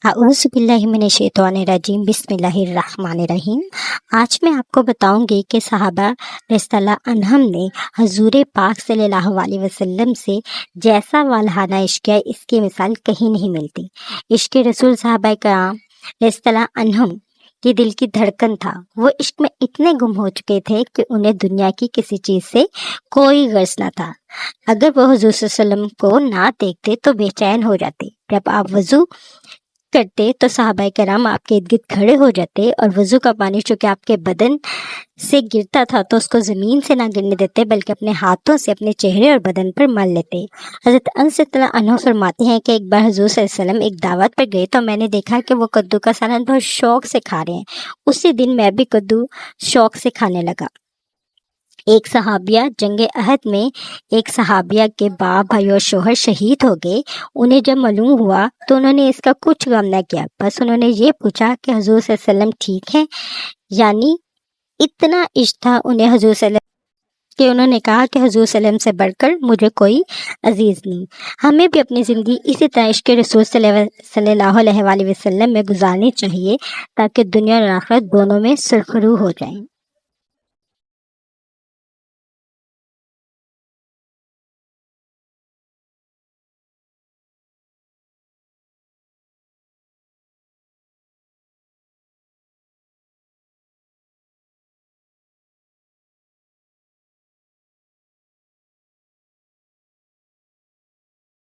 اعوذ باللہ من الشیطان الرجیم بسم اللہ الرحمن الرحیم۔ آج میں آپ کو بتاؤں گی کہ صحابہ رضی اللہ عنہم نے حضور پاک صلی اللہ علیہ وسلم سے جیسا والہانہ عشق کیا، اس کی مثال کہیں نہیں ملتی۔ عشق رسول صحابہ کرام رضی اللہ عنہم کی دل کی دھڑکن تھا۔ وہ عشق میں اتنے گم ہو چکے تھے کہ انہیں دنیا کی کسی چیز سے کوئی غرض نہ تھا۔ اگر وہ حضور صلی اللہ علیہ وسلم کو نہ دیکھتے تو بے چین ہو جاتے۔ جب آپ وضو کرتے تو صحابہ کرام آپ کے ارد گرد کھڑے ہو جاتے اور وضو کا پانی چونکہ آپ کے بدن سے گرتا تھا تو اس کو زمین سے نہ گرنے دیتے بلکہ اپنے ہاتھوں سے اپنے چہرے اور بدن پر مل لیتے۔ حضرت انس رضی اللہ عنہ فرماتے ہیں کہ ایک بار حضور صلی اللہ علیہ وسلم ایک دعوت پر گئے تو میں نے دیکھا کہ وہ کدو کا سالن بہت شوق سے کھا رہے ہیں۔ اسی دن میں بھی کدو شوق سے کھانے لگا۔ ایک صحابیہ جنگ احد میں ایک صحابیہ کے باپ بھائی اور شوہر شہید ہو گئے۔ انہیں جب معلوم ہوا تو انہوں نے اس کا کچھ غم نہ کیا، بس انہوں نے یہ پوچھا کہ حضور صلی اللہ علیہ وسلم ٹھیک ہیں، یعنی اتنا عشق تھا انہیں حضور صلی اللہ علیہ وسلم کہ انہوں نے کہا کہ حضور صلی اللہ علیہ وسلم سے بڑھ کر مجھے کوئی عزیز نہیں۔ ہمیں بھی اپنی زندگی اسی طرح عشق رسول صلی اللہ علیہ وسلم میں گزارنی چاہیے تاکہ دنیا اور آخرت دونوں میں سرخرو ہو جائیں۔